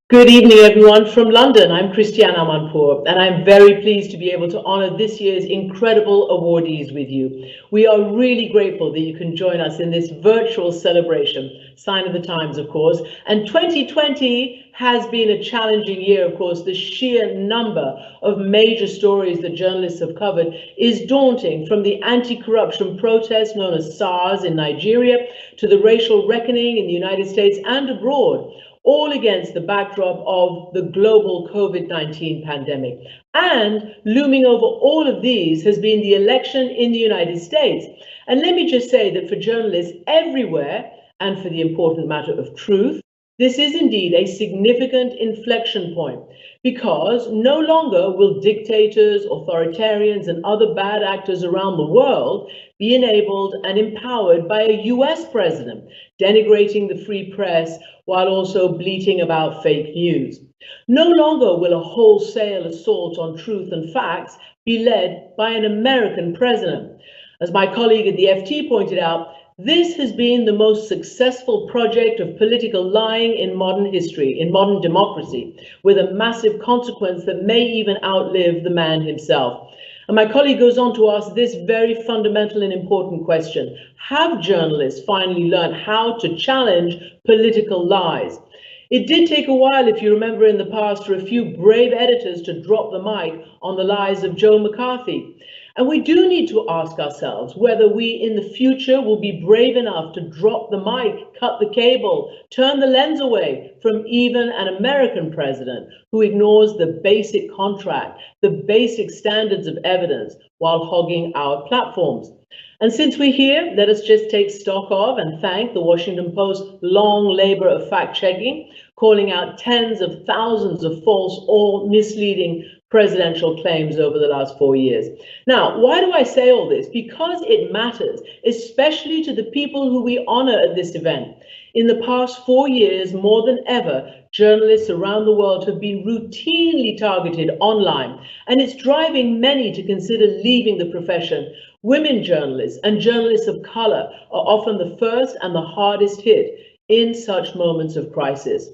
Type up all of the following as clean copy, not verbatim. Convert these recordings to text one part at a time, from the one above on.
Good evening, everyone from London. I'm Christiane Amanpour, and I'm very pleased to be able to honor this year's incredible awardees with you. We are really grateful that you can join us in this virtual celebration, sign of the times, of course. And 2020 has been a challenging year, of course. The sheer number of major stories that journalists have covered is daunting, from the anti-corruption protest known as SARS in Nigeria to the racial reckoning in the United States and abroad, all against the backdrop of the global COVID-19 pandemic. And looming over all of these has been the election in the United States. And let me just say that for journalists everywhere, and for the important matter of truth, this is indeed a significant inflection point, because no longer will dictators, authoritarians, and other bad actors around the world be enabled and empowered by a US president denigrating the free press while also bleating about fake news. No longer will a wholesale assault on truth and facts be led by an American president. As my colleague at the FT pointed out, this has been the most successful project of political lying in modern history, in modern democracy, with a massive consequence that may even outlive the man himself. And my colleague goes on to ask this very fundamental and important question: have journalists finally learned how to challenge political lies? It did take a while, if you remember in the past, for a few brave editors to drop the mic on the lies of Joe McCarthy. And we do need to ask ourselves whether we in the future will be brave enough to drop the mic, cut the cable, turn the lens away from even an American president who ignores the basic contract, the basic standards of evidence, while hogging our platforms. And since we're here, let us just take stock of and thank the Washington Post's long labor of fact-checking, calling out tens of thousands of false or misleading presidential claims over the last 4 years. Now, why do I say all this? Because it matters, especially to the people who we honor at this event. In the past 4 years, more than ever, journalists around the world have been routinely targeted online, and it's driving many to consider leaving the profession. Women journalists and journalists of color are often the first and the hardest hit in such moments of crisis.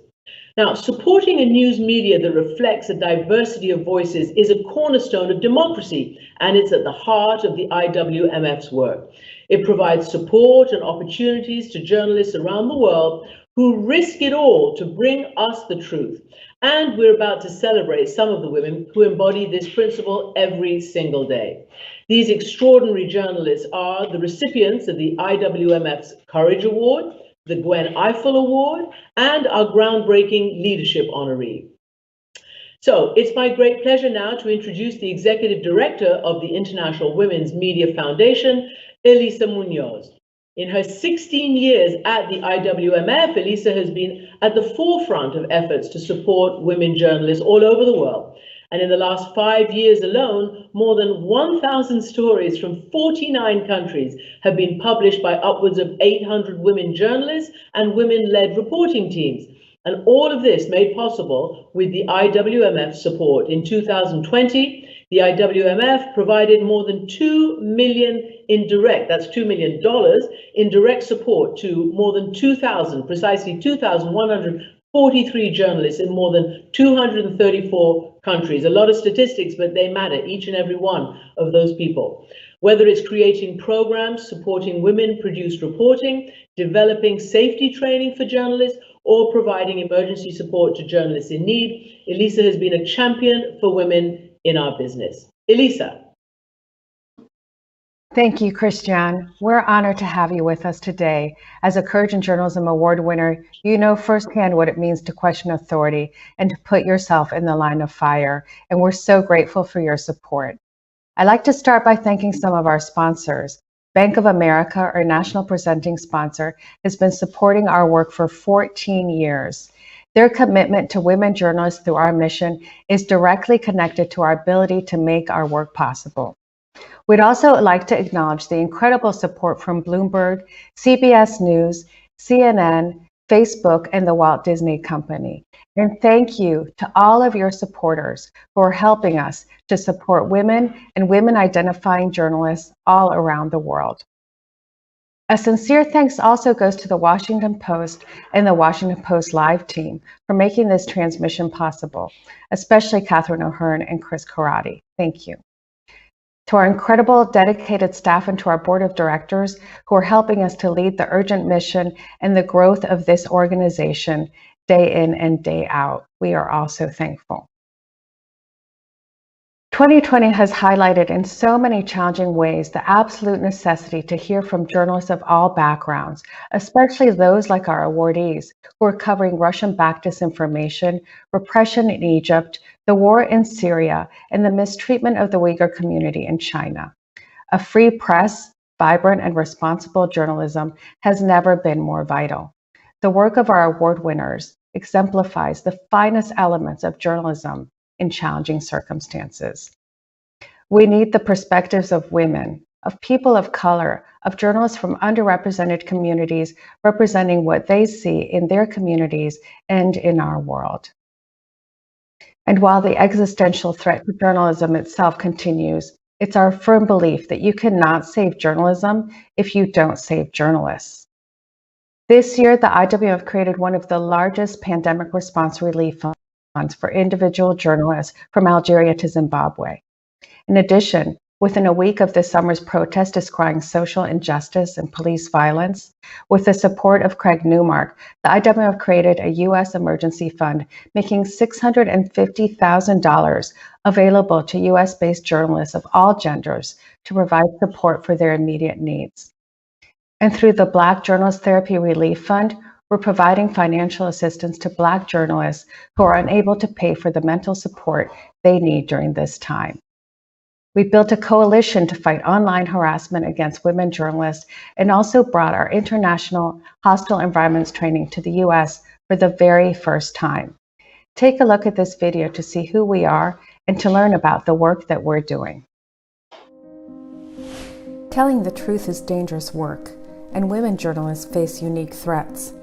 Now, supporting a news media that reflects a diversity of voices is a cornerstone of democracy, and it's at the heart of the IWMF's work. It provides support and opportunities to journalists around the world who risk it all to bring us the truth. And we're about to celebrate some of the women who embody this principle every single day. These extraordinary journalists are the recipients of the IWMF's Courage Award, the Gwen Eiffel Award, and our groundbreaking leadership honoree. So it's my great pleasure now to introduce the Executive Director of the International Women's Media Foundation, Elisa Munoz. In her 16 years at the IWMF, Elisa has been at the forefront of efforts to support women journalists all over the world. And in the last 5 years alone, more than 1,000 stories from 49 countries have been published by upwards of 800 women journalists and women-led reporting teams. And all of this made possible with the IWMF support. In 2020, the IWMF provided more than $2 million in direct, that's $2 million, in direct support to more than 2,000, precisely 2,143 journalists in more than 234 countries. A lot of statistics, but they matter, each and every one of those people. Whether it's creating programs supporting women-produced reporting, developing safety training for journalists, or providing emergency support to journalists in need, Elisa has been a champion for women in our business. Elisa. Thank you, Christiane. We're honored to have you with us today. As a Courage in Journalism Award winner, you know firsthand what it means to question authority and to put yourself in the line of fire, and we're so grateful for your support. I'd like to start by thanking some of our sponsors. Bank of America, our national presenting sponsor, has been supporting our work for 14 years. Their commitment to women journalists through our mission is directly connected to our ability to make our work possible. We'd also like to acknowledge the incredible support from Bloomberg, CBS News, CNN, Facebook, and the Walt Disney Company. And thank you to all of your supporters for helping us to support women and women identifying journalists all around the world. A sincere thanks also goes to the Washington Post and the Washington Post Live team for making this transmission possible, especially Catherine O'Hearn and Chris Karate. Thank you. To our incredible, dedicated staff and to our board of directors who are helping us to lead the urgent mission and the growth of this organization day in and day out, we are also thankful. 2020 has highlighted in so many challenging ways the absolute necessity to hear from journalists of all backgrounds, especially those like our awardees who are covering Russian-backed disinformation, repression in Egypt, the war in Syria, and the mistreatment of the Uyghur community in China. A free press, vibrant and responsible journalism has never been more vital. The work of our award winners exemplifies the finest elements of journalism in challenging circumstances. We need the perspectives of women, of people of color, of journalists from underrepresented communities representing what they see in their communities and in our world. And while the existential threat to journalism itself continues, it's our firm belief that you cannot save journalism if you don't save journalists. This year, the IWF created one of the largest pandemic response relief funds for individual journalists from Algeria to Zimbabwe. In addition, within a week of this summer's protest descrying social injustice and police violence, with the support of Craig Newmark, the IWF created a U.S. emergency fund, making $650,000 available to U.S.-based journalists of all genders to provide support for their immediate needs. And through the Black Journalist Therapy Relief Fund, we're providing financial assistance to Black journalists who are unable to pay for the mental support they need during this time. We built a coalition to fight online harassment against women journalists and also brought our international hostile environments training to the U.S. for the very first time. Take a look at this video to see who we are and to learn about the work that we're doing. Telling the truth is dangerous work, and women journalists face unique threats.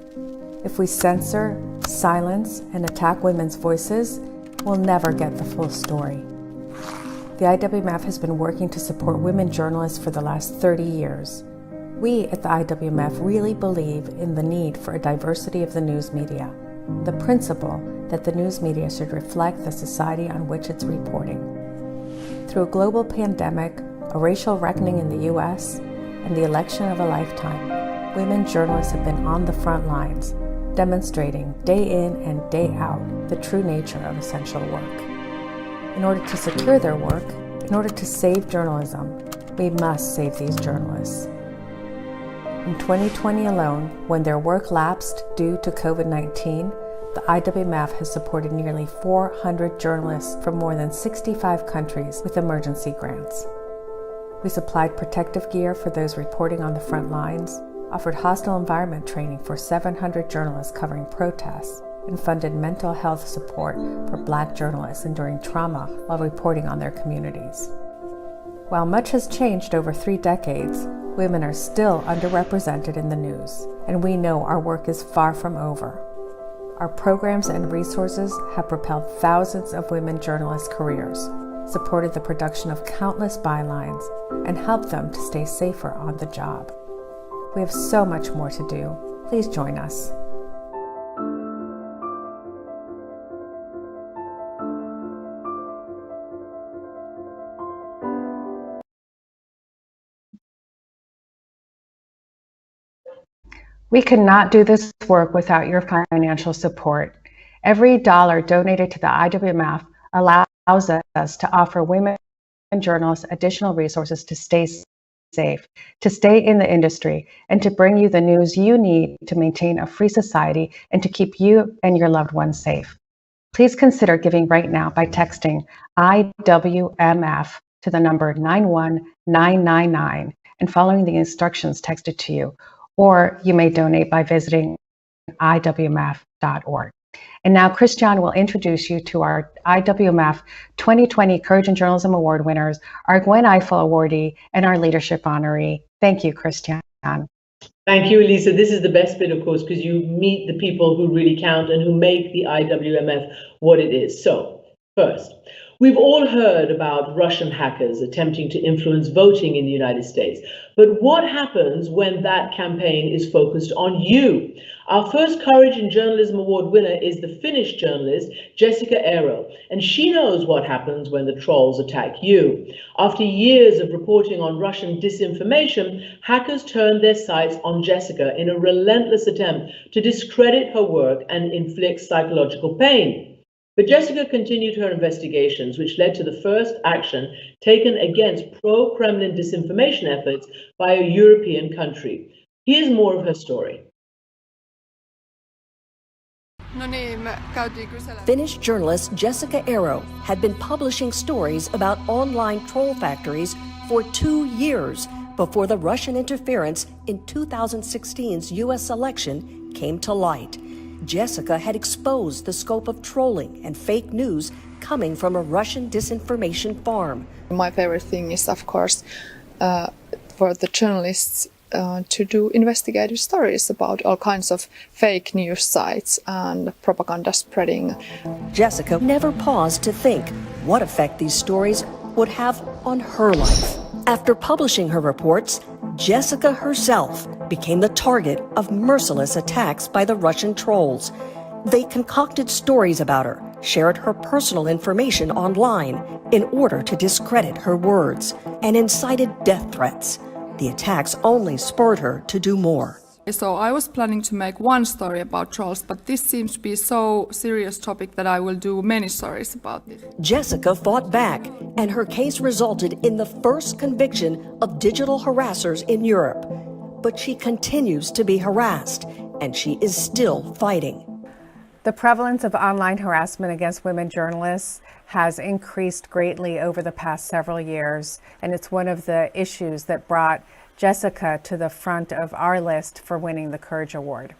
If we censor, silence, and attack women's voices, we'll never get the full story. The IWMF has been working to support women journalists for the last 30 years. We at the IWMF really believe in the need for a diversity of the news media, the principle that the news media should reflect the society on which it's reporting. Through a global pandemic, a racial reckoning in the US, and the election of a lifetime, women journalists have been on the front lines, demonstrating day in and day out the true nature of essential work. In order to secure their work, in order to save journalism, we must save these journalists. In 2020 alone, when their work lapsed due to COVID-19, the IWMF has supported nearly 400 journalists from more than 65 countries with emergency grants. We supplied protective gear for those reporting on the front lines, offered hostile environment training for 700 journalists covering protests, and funded mental health support for Black journalists enduring trauma while reporting on their communities. While much has changed over 3 decades, women are still underrepresented in the news, and we know our work is far from over. Our programs and resources have propelled thousands of women journalists' careers, supported the production of countless bylines, and helped them to stay safer on the job. We have so much more to do. Please join us. We cannot do this work without your financial support. Every dollar donated to the IWMF allows us to offer women journalists additional resources to stay safe, to stay in the industry, and to bring you the news you need to maintain a free society and to keep you and your loved ones safe. Please consider giving right now by texting IWMF to the number 91999 and following the instructions texted to you, or you may donate by visiting iwmf.org. And now Christiane will introduce you to our IWMF 2020 Courage in Journalism Award winners, our Gwen Eiffel awardee, and our leadership honoree. Thank you, Christiane. Thank you, Elisa. This is the best bit, of course, because you meet the people who really count and who make the IWMF what it is. So, first, We've all heard about Russian hackers attempting to influence voting in the United States. But what happens when that campaign is focused on you? Our first Courage in Journalism Award winner is the Finnish journalist Jessica Eero, and she knows what happens when the trolls attack you. After years of reporting on Russian disinformation, hackers turned their sights on Jessica in a relentless attempt to discredit her work and inflict psychological pain. But Jessica continued her investigations, which led to the first action taken against pro-Kremlin disinformation efforts by a European country. Here's more of her story. Finnish journalist Jessica Eero had been publishing stories about online troll factories for 2 years before the Russian interference in 2016's U.S. election came to light. Jessica had exposed the scope of trolling and fake news coming from a Russian disinformation farm. My favorite thing is, of course, for the journalists to do investigative stories about all kinds of fake news sites and propaganda spreading. Jessica never paused to think what effect these stories would have on her life. After publishing her reports, Jessica herself became the target of merciless attacks by the Russian trolls. They concocted stories about her, shared her personal information online in order to discredit her words, and incited death threats. The attacks only spurred her to do more. So I was planning to make one story about trolls, but this seems to be so serious topic that I will do many stories about it. Jessica fought back, and her case resulted in the first conviction of digital harassers in Europe. But she continues to be harassed, and she is still fighting. The prevalence of online harassment against women journalists has increased greatly over the past several years, and it's one of the issues that brought Jessica to the front of our list for winning the Courage Award.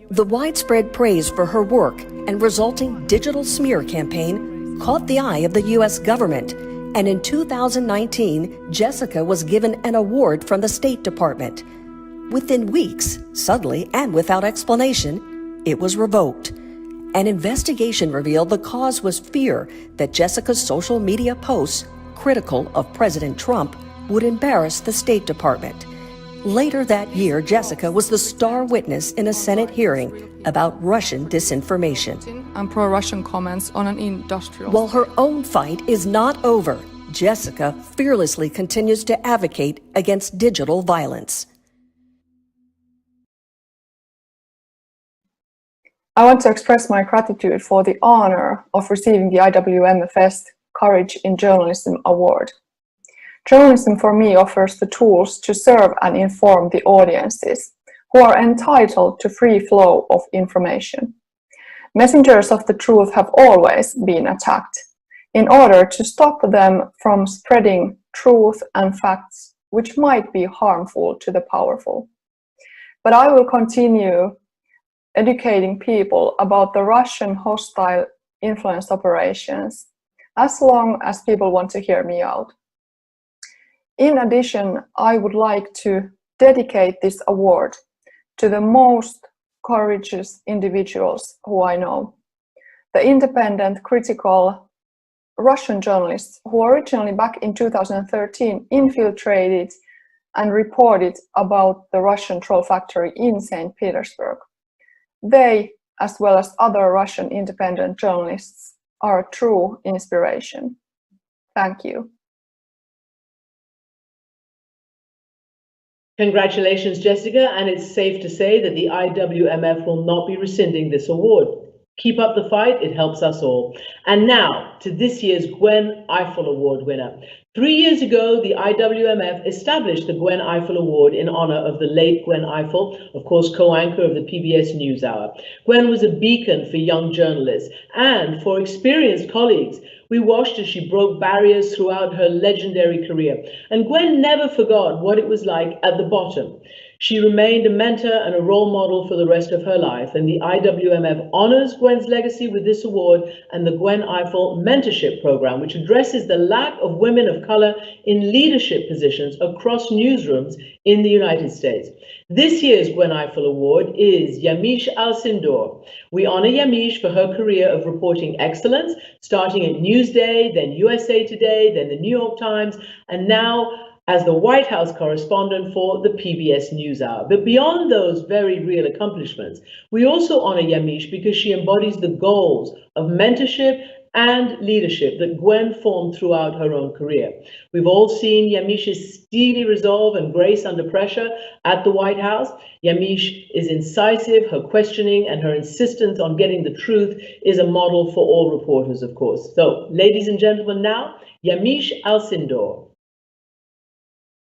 The widespread praise for her work and resulting digital smear campaign caught the eye of the U.S. government, and in 2019, Jessica was given an award from the State Department. Within weeks, suddenly and without explanation, it was revoked. An investigation revealed the cause was fear that Jessica's social media posts, critical of President Trump, would embarrass the State Department. Later that year, Jessica was the star witness in a Senate hearing about Russian disinformation. And pro-Russian comments on an industrial. While her own fight is not over, Jessica fearlessly continues to advocate against digital violence. I want to express my gratitude for the honor of receiving the Iwmf Courage in Journalism Award. Journalism for me offers the tools to serve and inform the audiences who are entitled to free flow of information. Messengers of the truth have always been attacked. In order to stop them from spreading truth and facts which might be harmful to the powerful. But I will continue educating people about the Russian hostile influence operations as long as people want to hear me out. In addition, I would like to dedicate this award to the most courageous individuals who I know. The independent, critical Russian journalists who originally back in 2013 infiltrated and reported about the Russian troll factory in St. Petersburg. They, as well as other Russian independent journalists, are a true inspiration. Thank you. Congratulations, Jessica, and it's safe to say that the Iwmf will not be rescinding this award. Keep up the fight, it helps us all. And now to this year's Gwen Eiffel Award winner. 3 years ago, the Iwmf established the Gwen Eiffel Award in honor of the late Gwen Eiffel, of course, co-anchor of the PBS NewsHour. Gwen was a beacon for young journalists and for experienced colleagues. We watched as she broke barriers throughout her legendary career. And Gwen never forgot what it was like at the bottom. She remained a mentor and a role model for the rest of her life, and the Iwmf honors Gwen's legacy with this award and the Gwen Eiffel Mentorship Program, which addresses the lack of women of color in leadership positions across newsrooms in the United States. This year's Gwen Eiffel Award is Yamiche Alcindor. We honor Yamiche for her career of reporting excellence, starting at News Newsday, then USA Today, then the New York Times, and now as the White House correspondent for the PBS NewsHour. But beyond those very real accomplishments, we also honor Yamiche because she embodies the goals of mentorship and leadership that Gwen formed throughout her own career. We've all seen Yamiche's steely resolve and grace under pressure at the White House. Yamiche is incisive, her questioning and her insistence on getting the truth is a model for all reporters, of course. So, ladies and gentlemen, now, Yamiche Alcindor.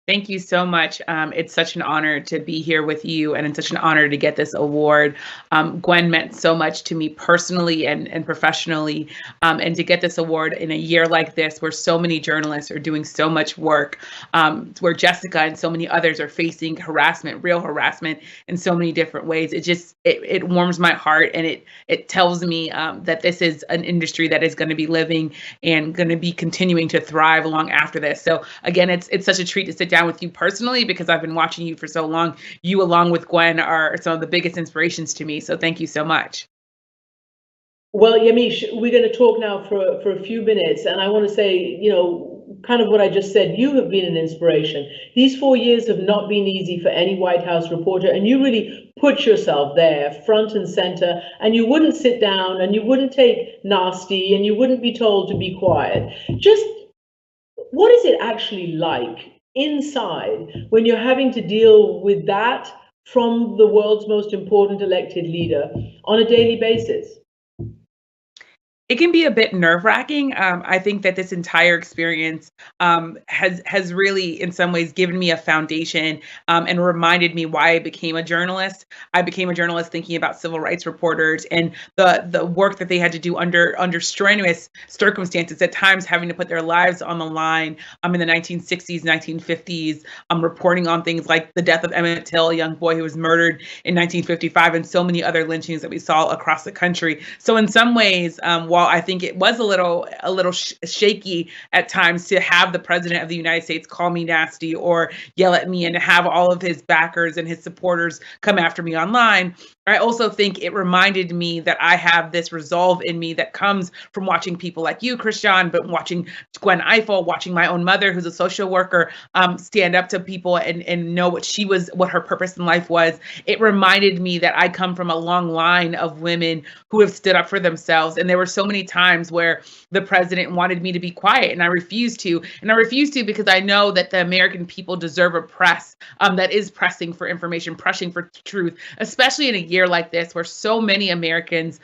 Thank you so much. It's such an honor to be here with you, and it's such an honor to get this award. Gwen meant so much to me personally and professionally, and to get this award in a year like this, where so many journalists are doing so much work, where Jessica and so many others are facing harassment, real harassment, in so many different ways. It warms my heart, and it tells me that this is an industry that is going to be living and going to be continuing to thrive long after this. So again, it's such a treat to sit down with you personally, because I've been watching you for so long. You, along with Gwen, are some of the biggest inspirations to me. So thank you so much. Well, Yamiche, we're going to talk now for a few minutes, and I want to say, you know, kind of what I just said. You have been an inspiration. These 4 years have not been easy for any White House reporter, and you really put yourself there front and center, and you wouldn't sit down, and you wouldn't take nasty, and you wouldn't be told to be quiet. Just what is it actually like inside when you're having to deal with that from the world's most important elected leader on a daily basis? It can be a bit nerve-wracking. I think that this entire experience has really, in some ways, given me a foundation and reminded me why I became a journalist. I became a journalist thinking about civil rights reporters and the work that they had to do under strenuous circumstances, at times having to put their lives on the line in the 1960s, 1950s, reporting on things like the death of Emmett Till, a young boy who was murdered in 1955, and so many other lynchings that we saw across the country. So in some ways, while I think it was a little shaky at times to have the president of the United States call me nasty or yell at me, and to have all of his backers and his supporters come after me online, I also think it reminded me that I have this resolve in me that comes from watching people like you, Christian, but watching Gwen Eiffel, watching my own mother, who's a social worker, stand up to people and know what her purpose in life was. It reminded me that I come from a long line of women who have stood up for themselves. And there were so many times where the president wanted me to be quiet, and I refused to. And I refused to because I know that the American people deserve a press that is pressing for information, pressing for truth, especially in a year like this where so many Americans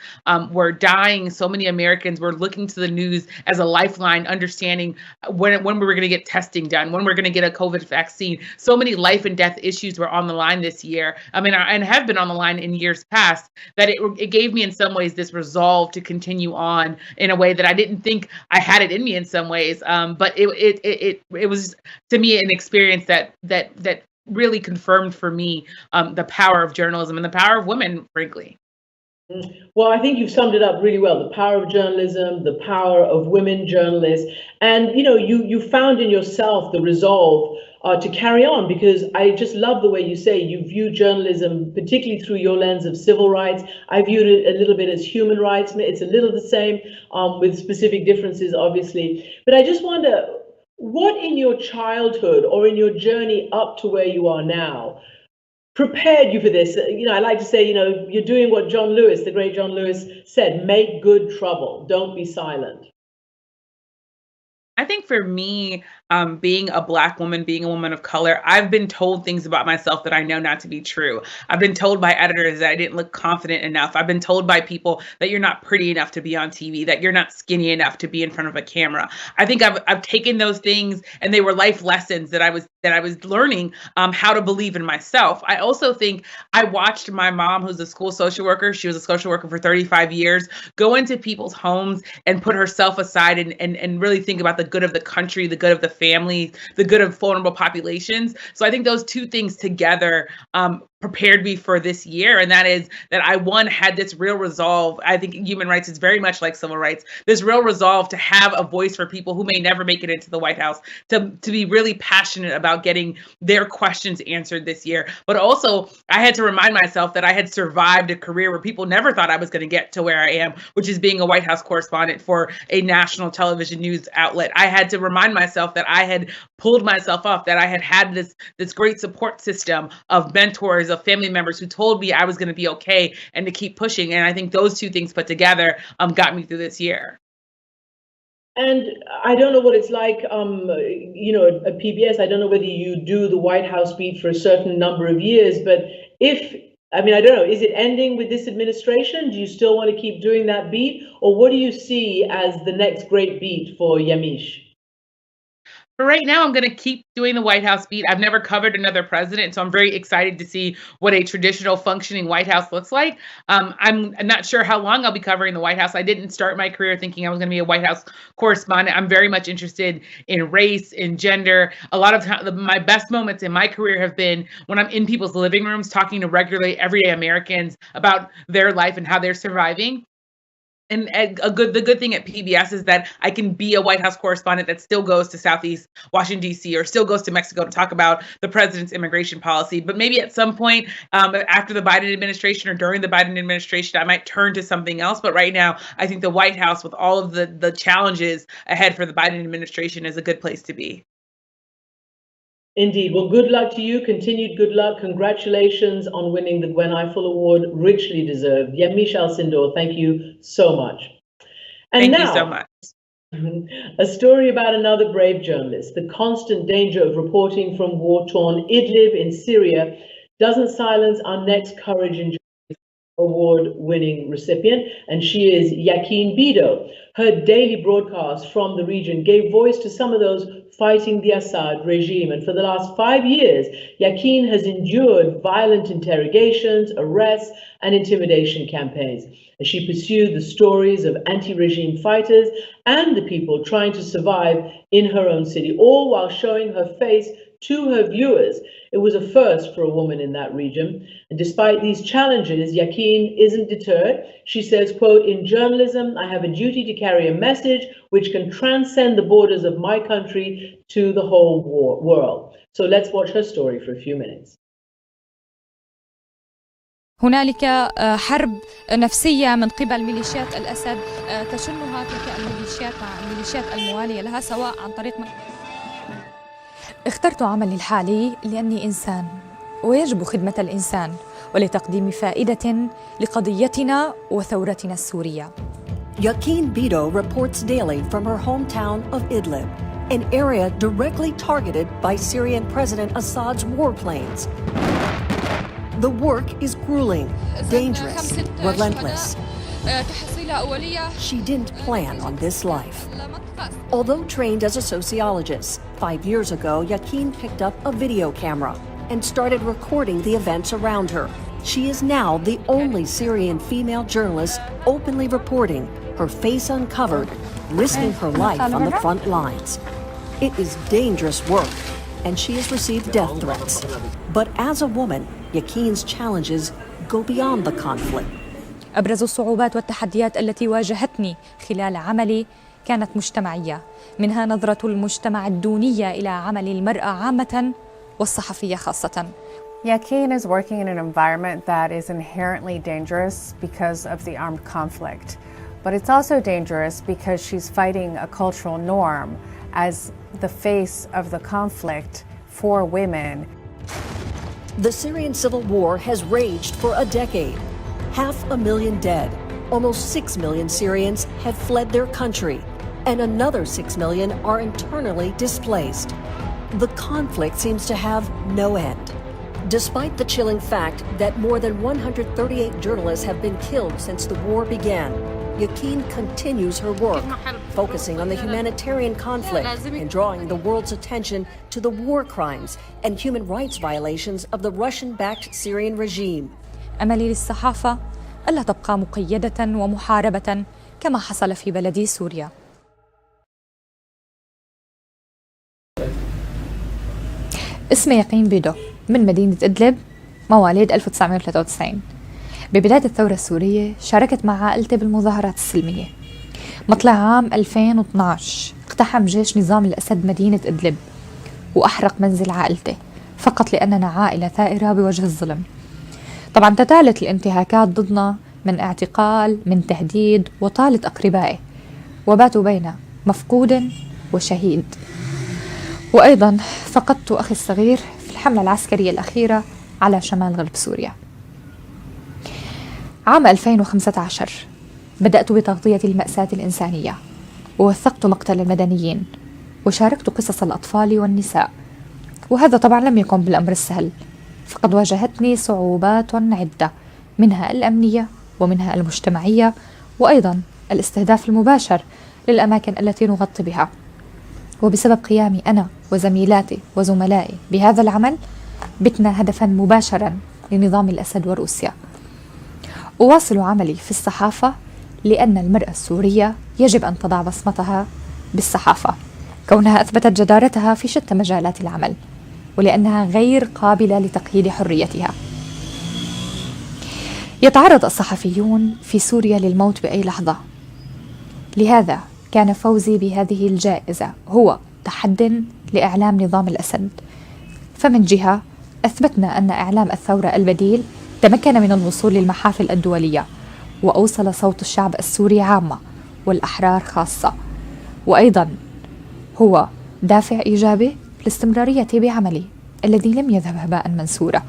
were dying. So many Americans were looking to the news as a lifeline, understanding when we were going to get testing done, when we're going to get a COVID vaccine. So many life and death issues were on the line this year. And have been on the line in years past, that it gave me in some ways this resolve to continue on in a way that I didn't think I had it in me in some ways. But it was, to me, an experience that really confirmed for me the power of journalism and the power of women, frankly. Well, I think you've summed it up really well. The power of journalism, the power of women journalists, and you found in yourself the resolve to carry on, because I just love the way you say you view journalism, particularly through your lens of civil rights. I viewed it a little bit as human rights. It's a little the same, with specific differences, obviously. But I just wonder, what in your childhood or in your journey up to where you are now prepared you for this? I like to say, you're doing what John Lewis, the great John Lewis, said: make good trouble, don't be silent. I think for me, being a Black woman, being a woman of color, I've been told things about myself that I know not to be true. I've been told by editors that I didn't look confident enough. I've been told by people that you're not pretty enough to be on TV, that you're not skinny enough to be in front of a camera. I think I've taken those things, and they were life lessons that I was learning how to believe in myself. I also think I watched my mom, who's a school social worker, she was a social worker for 35 years, go into people's homes and put herself aside and really think about the good of the country, the good of the family, the good of vulnerable populations. So I think those two things together prepared me for this year, and that is that I had this real resolve. I think human rights is very much like civil rights. This real resolve to have a voice for people who may never make it into the White House, to be really passionate about getting their questions answered this year. But also, I had to remind myself that I had survived a career where people never thought I was going to get to where I am, which is being a White House correspondent for a national television news outlet. I had to remind myself that I had pulled myself up, that I had this great support system of mentors, of family members who told me I was going to be okay and to keep pushing. And I think those two things put together got me through this year. And I don't know what it's like, at PBS. I don't know whether you do the White House beat for a certain number of years, but I don't know, is it ending with this administration? Do you still want to keep doing that beat? Or what do you see as the next great beat for Yamiche? For right now, I'm going to keep doing the White House beat. I've never covered another president, so I'm very excited to see what a traditional functioning White House looks like. I'm not sure how long I'll be covering the White House. I didn't start my career thinking I was going to be a White House correspondent. I'm very much interested in race, in gender. A lot of my best moments in my career have been when I'm in people's living rooms talking to regular, everyday Americans about their life and how they're surviving. And the good thing at PBS is that I can be a White House correspondent that still goes to Southeast Washington, D.C., or still goes to Mexico to talk about the president's immigration policy. But maybe at some point after the Biden administration or during the Biden administration, I might turn to something else. But right now, I think the White House, with all of the challenges ahead for the Biden administration, is a good place to be. Indeed. Well, good luck to you. Continued good luck. Congratulations on winning the Gwen Eiffel Award. Richly deserved. Yamiche Alcindor, thank you so much. And thank you so much. A story about another brave journalist. The constant danger of reporting from war-torn Idlib in Syria doesn't silence our next Courage in Journalism award-winning recipient, and she is Jakeem Bido. Her daily broadcast from the region gave voice to some of those fighting the Assad regime. And for the last 5 years, Jakeem has endured violent interrogations, arrests, and intimidation campaigns as she pursued the stories of anti-regime fighters and the people trying to survive in her own city, all while showing her face to her viewers. It was a first for a woman in that region. And despite these challenges, Jakeem isn't deterred. She says, quote, "In journalism, I have a duty to carry a message which can transcend the borders of my country to the whole world." So let's watch her story for a few minutes. هنالك حرب نفسية من قبل ميليشيات الأسد تشنها تلك الميليشيات مع الميليشيات الموالية لها، سواء عن طريق اخترت عملي الحالي لأني إنسان ويجب خدمة الإنسان ولتقديم فائدة لقضيتنا وثورتنا السورية. Jakeem Bido reports daily from her hometown of Idlib, an area directly targeted by Syrian President Assad's warplanes. The work is grueling, dangerous, relentless. She didn't plan on this life. Although trained as a sociologist, 5 years ago, Jakeem picked up a video camera and started recording the events around her. She is now the only Syrian female journalist openly reporting, her face uncovered, risking her life on the front lines. It is dangerous work, and she has received death threats. But as a woman, Jakeem's challenges go beyond the conflict. أبرز الصعوبات والتحديات التي واجهتني خلال عملي كانت مجتمعية، منها نظرة المجتمع الدونية إلى عمل المرأة عامة والصحفية خاصة. Jakeem is working in an environment that is inherently dangerous because of the armed conflict. But it's also dangerous because she's fighting a cultural norm as the face of the conflict for women. The Syrian Civil War has raged for a decade. 500,000 dead. Almost 6 million Syrians have fled their country, and another 6 million are internally displaced. The conflict seems to have no end. Despite the chilling fact that more than 138 journalists have been killed since the war began, Jakeem continues her work, focusing on the humanitarian conflict and drawing the world's attention to the war crimes and human rights violations of the Russian-backed Syrian regime. أملي للصحافة ألا تبقى مقيدة ومحاربة كما حصل في بلدي سوريا. اسمي يقين بيدو من مدينة إدلب مواليد 1993. ببداية الثورة السورية شاركت مع عائلتي بالمظاهرات السلمية. مطلع عام 2012 اقتحم جيش نظام الأسد مدينة إدلب وأحرق منزل عائلتي فقط لأننا عائلة ثائرة بوجه الظلم. طبعا تتالت الانتهاكات ضدنا من اعتقال، من تهديد، وطالت أقربائي وباتوا بين مفقود وشهيد. وأيضا فقدت أخي الصغير في الحملة العسكرية الأخيرة على شمال غرب سوريا. عام 2015 بدأت بتغطية المأساة الإنسانية ووثقت مقتل المدنيين وشاركت قصص الأطفال والنساء، وهذا طبعا لم يكن بالأمر السهل، فقد واجهتني صعوبات عدة، منها الأمنية ومنها المجتمعية، وأيضا الاستهداف المباشر للأماكن التي نغطي بها. وبسبب قيامي أنا وزميلاتي وزملائي بهذا العمل بتنا هدفا مباشرا لنظام الأسد وروسيا. أواصل عملي في الصحافة لأن المرأة السورية يجب أن تضع بصمتها بالصحافة، كونها أثبتت جدارتها في شتى مجالات العمل، ولأنها غير قابلة لتقييد حريتها. يتعرض الصحفيون في سوريا للموت بأي لحظة، لهذا كان فوزي بهذه الجائزة هو تحد لإعلام نظام الأسد. فمن جهة أثبتنا أن إعلام الثورة البديل تمكن من الوصول للمحافل الدولية وأوصل صوت الشعب السوري عامة والأحرار خاصة، وأيضا هو دافع إيجابي لاستمرارية بعملي الذي لم يذهب هباء منثورا.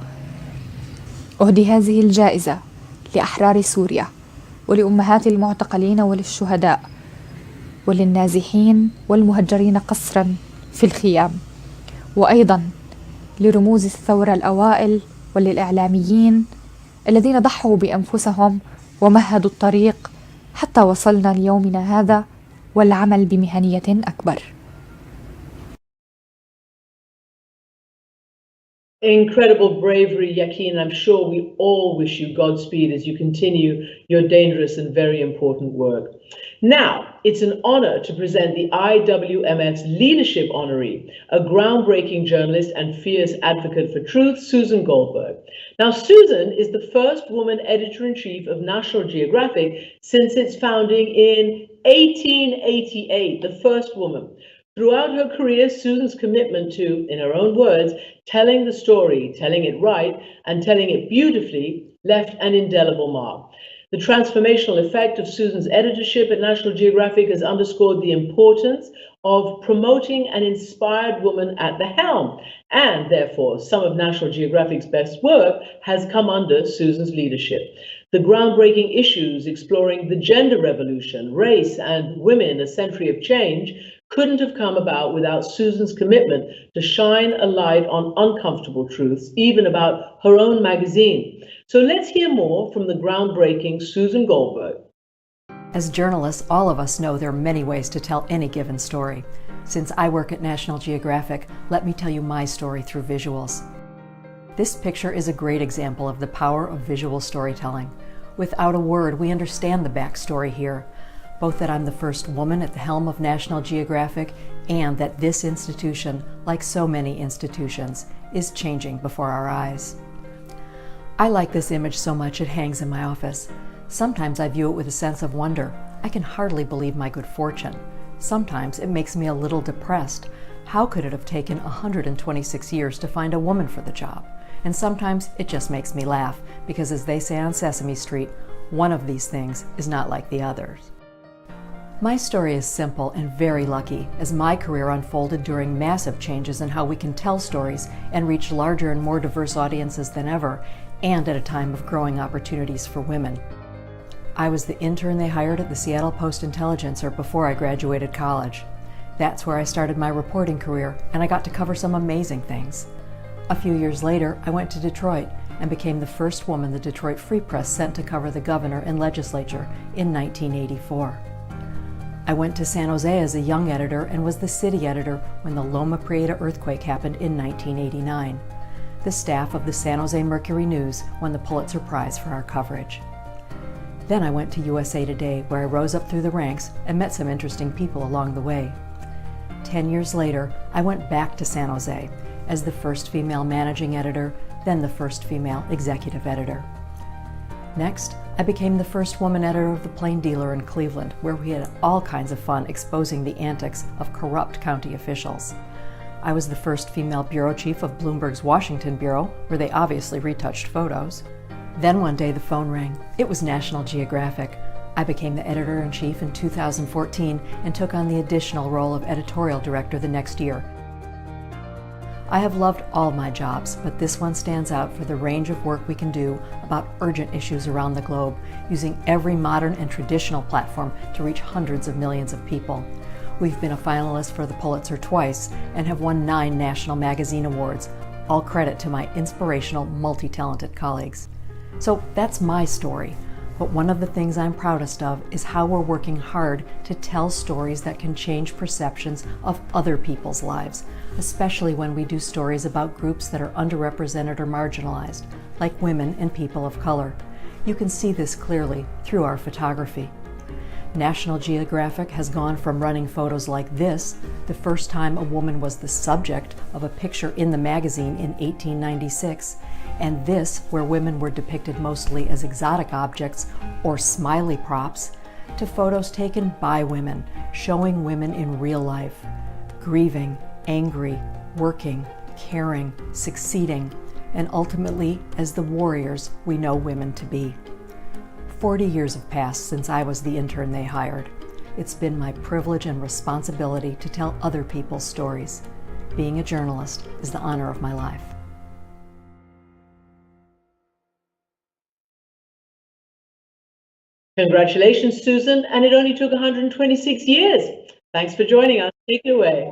أهدي هذه الجائزة لأحرار سوريا ولأمهات المعتقلين وللشهداء وللنازحين والمهجرين قسرا في الخيام، وأيضا لرموز الثورة الأوائل وللإعلاميين الذين ضحوا بأنفسهم ومهدوا الطريق حتى وصلنا ليومنا هذا والعمل بمهنية أكبر. Incredible bravery, Jakeem. I'm sure we all wish you Godspeed as you continue your dangerous and very important work. Now, it's an honor to present the IWMF's Leadership Honoree, a groundbreaking journalist and fierce advocate for truth, Susan Goldberg. Now, Susan is the first woman editor-in-chief of National Geographic since its founding in 1888, the first woman. Throughout her career, Susan's commitment to, in her own words, telling the story, telling it right, and telling it beautifully left an indelible mark. The transformational effect of Susan's editorship at National Geographic has underscored the importance of promoting an inspired woman at the helm, and therefore some of National Geographic's best work has come under Susan's leadership. The groundbreaking issues exploring the gender revolution, race, and women, a century of change, couldn't have come about without Susan's commitment to shine a light on uncomfortable truths, even about her own magazine. So let's hear more from the groundbreaking Susan Goldberg. As journalists, all of us know there are many ways to tell any given story. Since I work at National Geographic, let me tell you my story through visuals. This picture is a great example of the power of visual storytelling. Without a word, we understand the backstory here, both that I'm the first woman at the helm of National Geographic and that this institution, like so many institutions, is changing before our eyes. I like this image so much it hangs in my office. Sometimes I view it with a sense of wonder. I can hardly believe my good fortune. Sometimes it makes me a little depressed. How could it have taken 126 years to find a woman for the job? And sometimes it just makes me laugh, because as they say on Sesame Street, one of these things is not like the others. My story is simple and very lucky, as my career unfolded during massive changes in how we can tell stories and reach larger and more diverse audiences than ever, and at a time of growing opportunities for women. I was the intern they hired at the Seattle Post-Intelligencer before I graduated college. That's where I started my reporting career, and I got to cover some amazing things. A few years later, I went to Detroit and became the first woman the Detroit Free Press sent to cover the governor and legislature in 1984. I went to San Jose as a young editor and was the city editor when the Loma Prieta earthquake happened in 1989. The staff of the San Jose Mercury News won the Pulitzer Prize for our coverage. Then I went to USA Today, where I rose up through the ranks and met some interesting people along the way. 10 years later, I went back to San Jose as the first female managing editor, then the first female executive editor. Next, I became the first woman editor of The Plain Dealer in Cleveland, where we had all kinds of fun exposing the antics of corrupt county officials. I was the first female bureau chief of Bloomberg's Washington Bureau, where they obviously retouched photos. Then one day the phone rang. It was National Geographic. I became the editor-in-chief in 2014 and took on the additional role of editorial director the next year. I have loved all my jobs, but this one stands out for the range of work we can do about urgent issues around the globe, using every modern and traditional platform to reach hundreds of millions of people. We've been a finalist for the Pulitzer twice and have won 9 national magazine awards, all credit to my inspirational, multi-talented colleagues. So that's my story. But one of the things I'm proudest of is how we're working hard to tell stories that can change perceptions of other people's lives, especially when we do stories about groups that are underrepresented or marginalized, like women and people of color. You can see this clearly through our photography. National Geographic has gone from running photos like this, the first time a woman was the subject of a picture in the magazine in 1896, and this, where women were depicted mostly as exotic objects or smiley props, to photos taken by women, showing women in real life, grieving, angry, working, caring, succeeding, and ultimately as the warriors we know women to be. 40 years have passed since I was the intern they hired. It's been my privilege and responsibility to tell other people's stories. Being a journalist is the honor of my life. Congratulations, Susan, and it only took 126 years. Thanks for joining us. Take it away.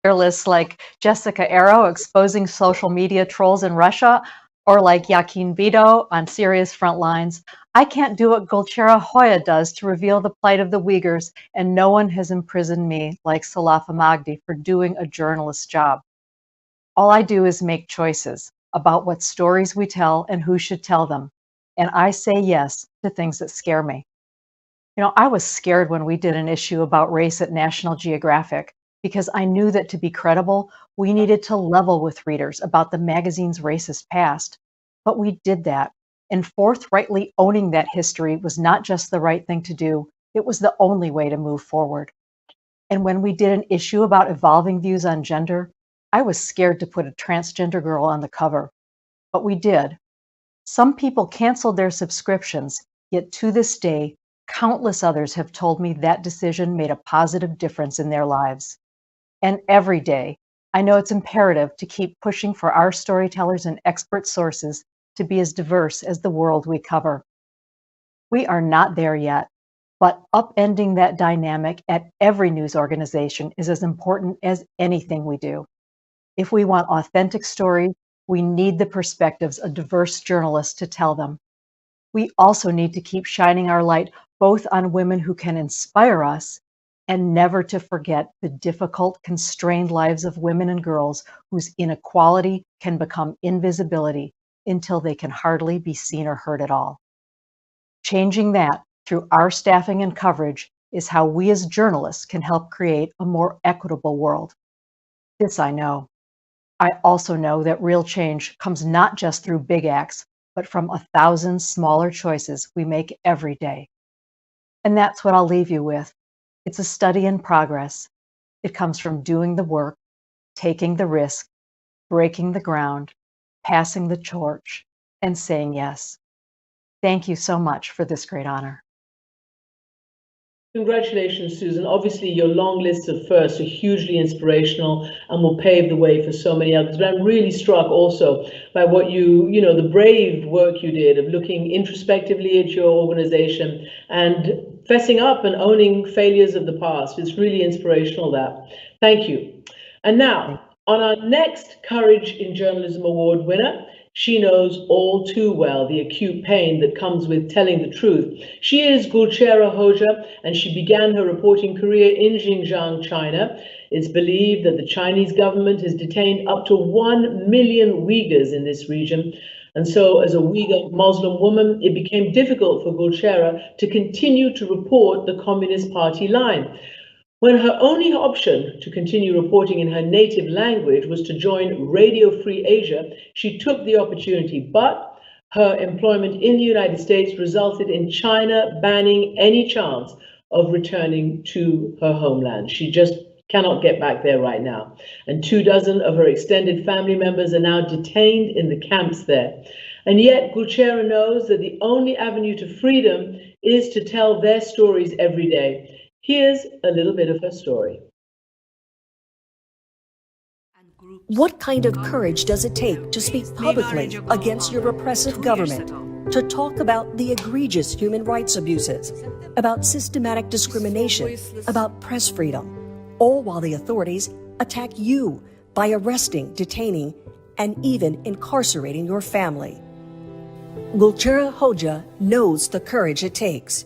Journalists like Jessica Arrow exposing social media trolls in Russia, or like Jakeem Bido on Syria's front lines. I can't do what Gulchera Hoja does to reveal the plight of the Uyghurs, and no one has imprisoned me like Solafa Magdy for doing a journalist's job. All I do is make choices about what stories we tell and who should tell them, and I say yes to things that scare me. You know, I was scared when we did an issue about race at National Geographic, because I knew that to be credible, we needed to level with readers about the magazine's racist past. But we did that, and forthrightly owning that history was not just the right thing to do, it was the only way to move forward. And when we did an issue about evolving views on gender, I was scared to put a transgender girl on the cover. But we did. Some people canceled their subscriptions, yet to this day, countless others have told me that decision made a positive difference in their lives. And every day, I know it's imperative to keep pushing for our storytellers and expert sources to be as diverse as the world we cover. We are not there yet, but upending that dynamic at every news organization is as important as anything we do. If we want authentic stories, we need the perspectives of diverse journalists to tell them. We also need to keep shining our light both on women who can inspire us and never to forget the difficult, constrained lives of women and girls whose inequality can become invisibility until they can hardly be seen or heard at all. Changing that through our staffing and coverage is how we as journalists can help create a more equitable world. This I know. I also know that real change comes not just through big acts, but from 1,000 smaller choices we make every day. And that's what I'll leave you with. It's a study in progress. It comes from doing the work, taking the risk, breaking the ground, passing the torch, and saying yes. Thank you so much for this great honor. Congratulations, Susan. Obviously, your long list of firsts are hugely inspirational and will pave the way for so many others. But I'm really struck also by what the brave work you did of looking introspectively at your organization and fessing up and owning failures of the past. It's really inspirational, that. Thank you. And now, on our next Courage in Journalism Award winner, she knows all too well the acute pain that comes with telling the truth. She is Gulchera Hoja, and she began her reporting career in Xinjiang, China. It's believed that the Chinese government has detained up to 1 million Uyghurs in this region. And so, as a Uyghur Muslim woman, it became difficult for Gulchera to continue to report the Communist Party line. When her only option to continue reporting in her native language was to join Radio Free Asia, she took the opportunity, but her employment in the United States resulted in China banning any chance of returning to her homeland. She just cannot get back there right now. And 24 of her extended family members are now detained in the camps there. And yet Gulchera knows that the only avenue to freedom is to tell their stories every day. Here's a little bit of her story. What kind of courage does it take to speak publicly against your repressive government, to talk about the egregious human rights abuses, about systematic discrimination, about press freedom, all while the authorities attack you by arresting, detaining, and even incarcerating your family? Gulchera Hoja knows the courage it takes.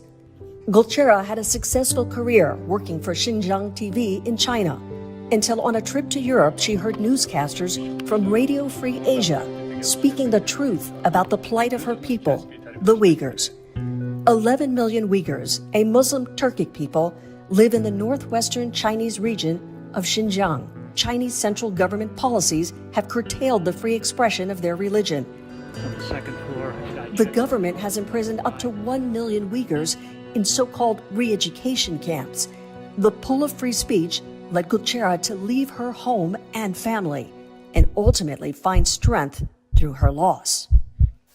Gulchera had a successful career working for Xinjiang TV in China, until on a trip to Europe she heard newscasters from Radio Free Asia speaking the truth about the plight of her people, the Uyghurs. 11 million Uyghurs, a Muslim Turkic people, live in the northwestern Chinese region of Xinjiang. Chinese central government policies have curtailed the free expression of their religion. The government has imprisoned up to 1 million Uyghurs in so-called re-education camps. The pull of free speech led Gulchera to leave her home and family and ultimately find strength through her loss.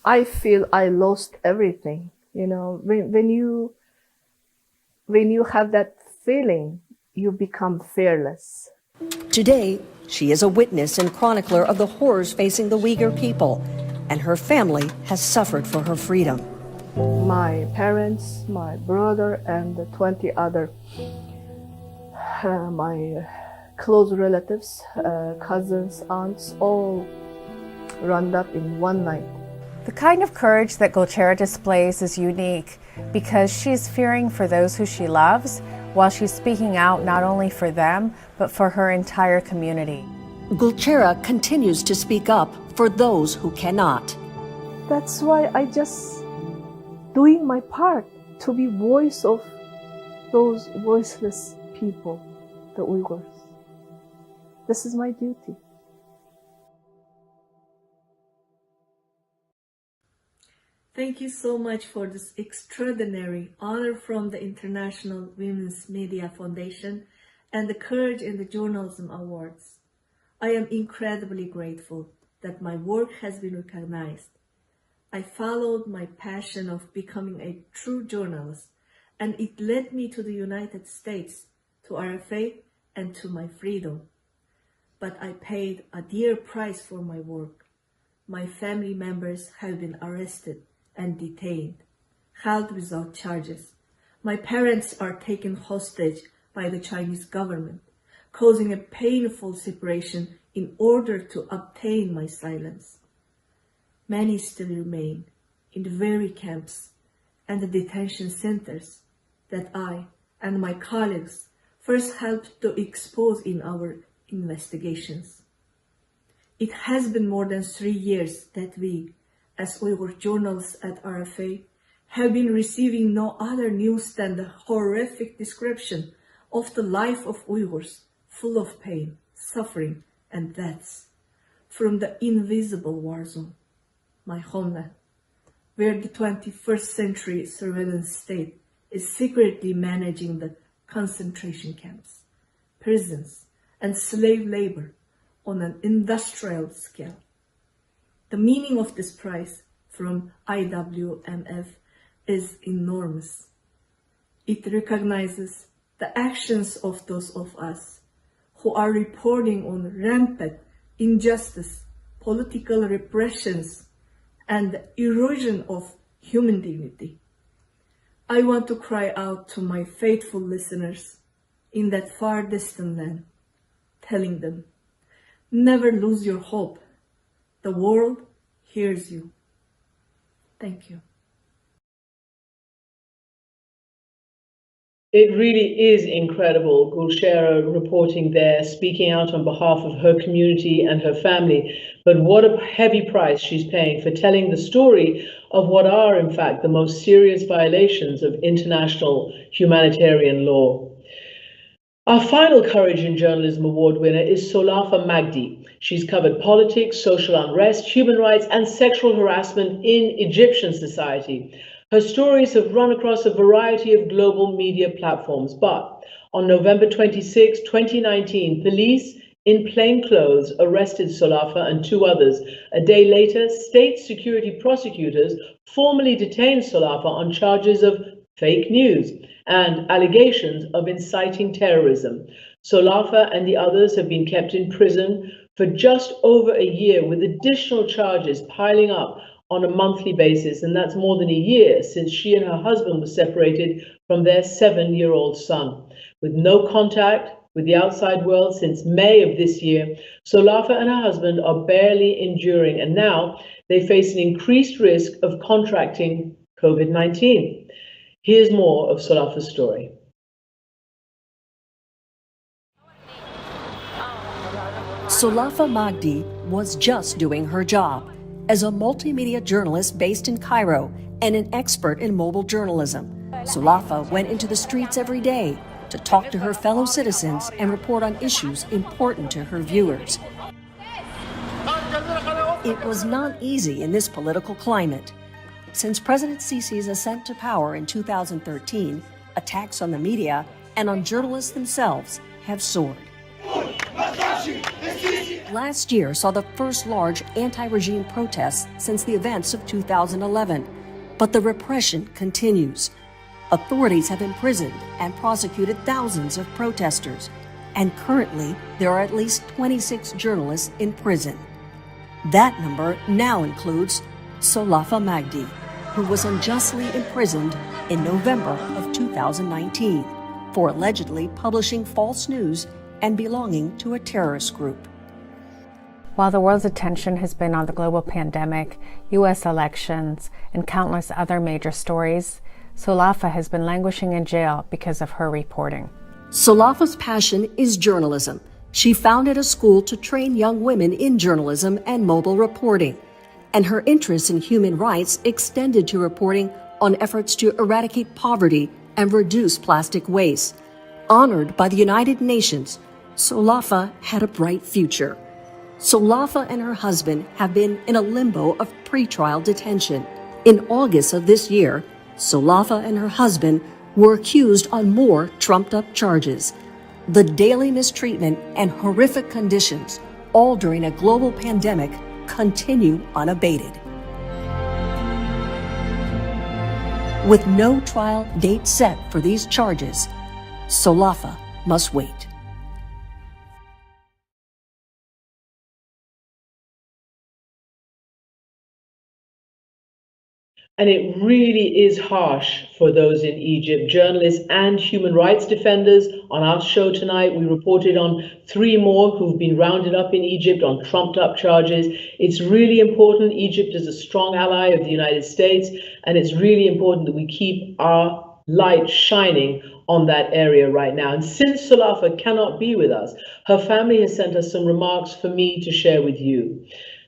I feel I lost everything. You know, when you have that feeling, you become fearless. Today, she is a witness and chronicler of the horrors facing the Uyghur people, and her family has suffered for her freedom. My parents, my brother, and the 20 other my close relatives, cousins, aunts, all rounded up in one night. The kind of courage that Gulchera displays is unique because she's fearing for those who she loves while she's speaking out not only for them, but for her entire community. Gulchera continues to speak up for those who cannot. That's why I just doing my part to be voice of those voiceless people, the Uyghurs. This is my duty. Thank you so much for this extraordinary honor from the International Women's Media Foundation and the Courage in the Journalism Awards. I am incredibly grateful that my work has been recognized. I followed my passion of becoming a true journalist, and it led me to the United States, to RFA, and to my freedom. But I paid a dear price for my work. My family members have been arrested and detained, held without charges. My parents are taken hostage by the Chinese government, causing a painful separation in order to obtain my silence. Many still remain in the very camps and the detention centers that I and my colleagues first helped to expose in our investigations. It has been more than 3 years that we, as Uyghur journalists at RFA, have been receiving no other news than the horrific description of the life of Uyghurs, full of pain, suffering, and deaths, from the invisible war zone, my homeland, where the 21st century surveillance state is secretly managing the concentration camps, prisons, and slave labor on an industrial scale. The meaning of this prize from Iwmf is enormous. It recognizes the actions of those of us who are reporting on rampant injustice, political repressions, and the erosion of human dignity. I want to cry out to my faithful listeners in that far distant land, telling them, never lose your hope. The world hears you. Thank you. It really is incredible, Gulchera reporting there, speaking out on behalf of her community and her family. But what a heavy price she's paying for telling the story of what are, in fact, the most serious violations of international humanitarian law. Our final Courage in Journalism Award winner is Solafa Magdy. She's covered politics, social unrest, human rights, and sexual harassment in Egyptian society. Her stories have run across a variety of global media platforms, but on November 26, 2019, police in plain clothes arrested Solafa and two others. A day later, state security prosecutors formally detained Solafa on charges of fake news and allegations of inciting terrorism. Solafa and the others have been kept in prison for just over a year, with additional charges piling up on a monthly basis, and that's more than a year since she and her husband were separated from their 7-year-old son. With no contact with the outside world since May of this year, Solafa and her husband are barely enduring, and now they face an increased risk of contracting COVID-19. Here's more of Solafa's story. Solafa Magdy was just doing her job as a multimedia journalist based in Cairo and an expert in mobile journalism. Solafa went into the streets every day to talk to her fellow citizens and report on issues important to her viewers. It was not easy in this political climate. Since President Sisi's ascent to power in 2013, attacks on the media and on journalists themselves have soared. Last year saw the first large anti-regime protests since the events of 2011, but the repression continues. Authorities have imprisoned and prosecuted thousands of protesters, and currently there are at least 26 journalists in prison. That number now includes Solafa Magdy, who was unjustly imprisoned in November of 2019 for allegedly publishing false news and belonging to a terrorist group. While the world's attention has been on the global pandemic, U.S. elections, and countless other major stories, Solafa has been languishing in jail because of her reporting. Solafa's passion is journalism. She founded a school to train young women in journalism and mobile reporting, and her interest in human rights extended to reporting on efforts to eradicate poverty and reduce plastic waste. Honored by the United Nations, Solafa had a bright future. Solafa and her husband have been in a limbo of pretrial detention. In August of this year, Solafa and her husband were accused on more trumped-up charges. The daily mistreatment and horrific conditions, all during a global pandemic, continue unabated. With no trial date set for these charges, Solafa must wait. And it really is harsh for those in Egypt, journalists and human rights defenders. On our show tonight, we reported on 3 more who've been rounded up in Egypt on trumped-up charges. It's really important. Egypt is a strong ally of the United States, and it's really important that we keep our light shining on that area right now. And since Solafa cannot be with us, her family has sent us some remarks for me to share with you.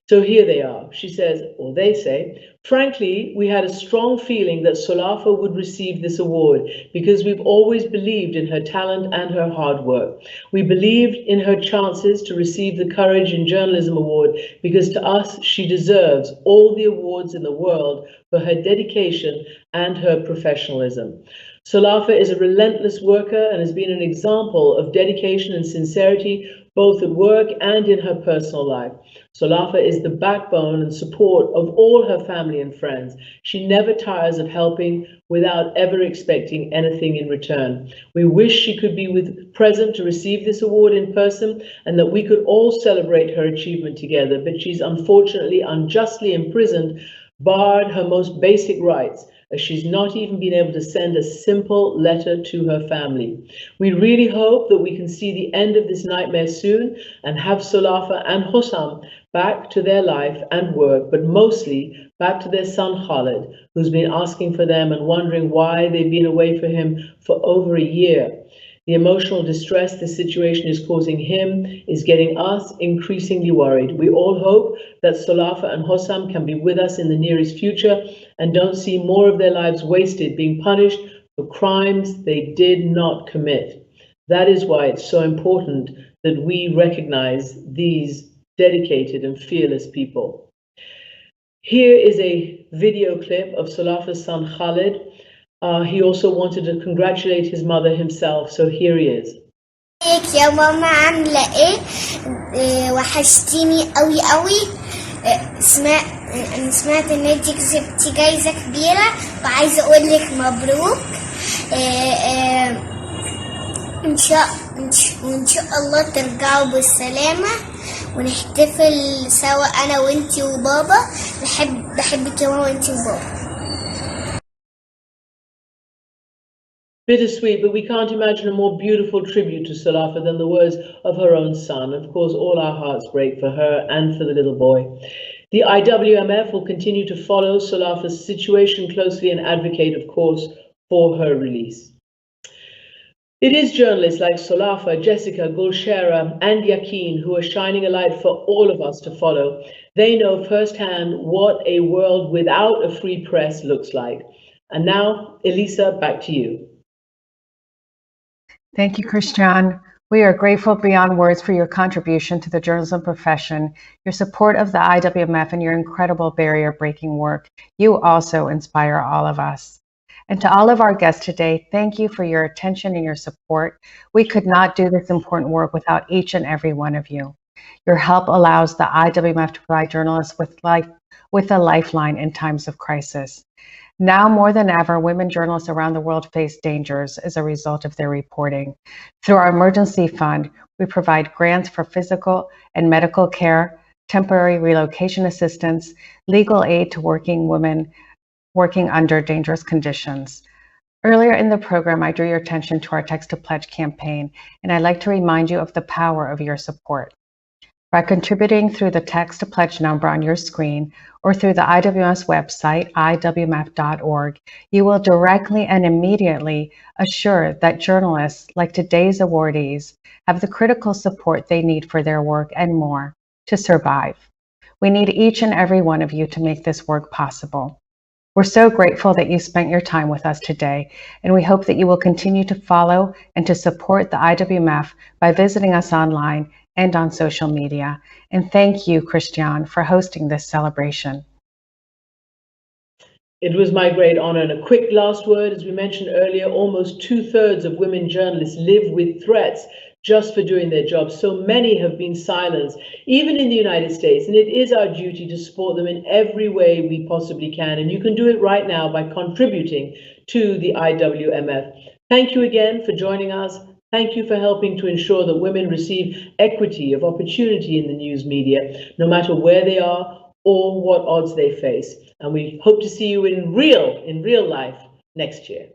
So here they are. She says, or they say, frankly, we had a strong feeling that Solafa would receive this award because we've always believed in her talent and her hard work. We believed in her chances to receive the Courage in Journalism Award because to us, she deserves all the awards in the world for her dedication and her professionalism. Solafa is a relentless worker and has been an example of dedication and sincerity both at work and in her personal life. Solafa is the backbone and support of all her family and friends. She never tires of helping without ever expecting anything in return. We wish she could be present to receive this award in person and that we could all celebrate her achievement together, but she's unfortunately unjustly imprisoned, barred her most basic rights, as she's not even been able to send a simple letter to her family. We really hope that we can see the end of this nightmare soon and have Solafa and Hossam back to their life and work, but mostly back to their son Khalid, who's been asking for them and wondering why they've been away from him for over a year. The emotional distress this situation is causing him is getting us increasingly worried. We all hope that Solafa and Hossam can be with us in the nearest future and don't see more of their lives wasted being punished for crimes they did not commit. That is why it's so important that we recognize these dedicated and fearless people. Here is a video clip of Solafa's son Khalid. He also wanted to congratulate his mother himself, so here he is. يا ماما عاملة ايه؟ وحشتيني قوي قوي. أنا سمعت إن أنتي كسبتي جايزة كبيرة وعايزة أقول لك مبروك. إن شاء الله ترجعوا بالسلامة ونحتفل سوا أنا وأنتي وبابا. بحبك يا ماما وأنتي وبابا. Bittersweet, but we can't imagine a more beautiful tribute to Solafa than the words of her own son. Of course, all our hearts break for her and for the little boy. The IWMF will continue to follow Solafa's situation closely and advocate, of course, for her release. It is journalists like Solafa, Jessica, Gulchera, and Jakeem who are shining a light for all of us to follow. They know firsthand what a world without a free press looks like. And now, Elisa, back to you. Thank you, Christian. We are grateful beyond words for your contribution to the journalism profession, your support of the IWMF, and your incredible barrier-breaking work. You also inspire all of us. And to all of our guests today, thank you for your attention and your support. We could not do this important work without each and every one of you. Your help allows the IWMF to provide journalists with a lifeline in times of crisis. Now more than ever, women journalists around the world face dangers as a result of their reporting. Through our emergency fund, we provide grants for physical and medical care, temporary relocation assistance, legal aid to working women working under dangerous conditions. Earlier in the program, I drew your attention to our Text to Pledge campaign, and I'd like to remind you of the power of your support. By contributing through the Text to Pledge number on your screen or through the IWMF's website, iwmf.org, you will directly and immediately assure that journalists like today's awardees have the critical support they need for their work and more to survive. We need each and every one of you to make this work possible. We're so grateful that you spent your time with us today, and we hope that you will continue to follow and to support the IWMF by visiting us online and on social media. And thank you, Christian, for hosting this celebration. It was my great honor. And a quick last word, as we mentioned earlier, almost 2/3 of women journalists live with threats just for doing their jobs. So many have been silenced, even in the United States. And it is our duty to support them in every way we possibly can. And you can do it right now by contributing to the IWMF. Thank you again for joining us. Thank you for helping to ensure that women receive equity of opportunity in the news media, no matter where they are or what odds they face. And we hope to see you in real life next year.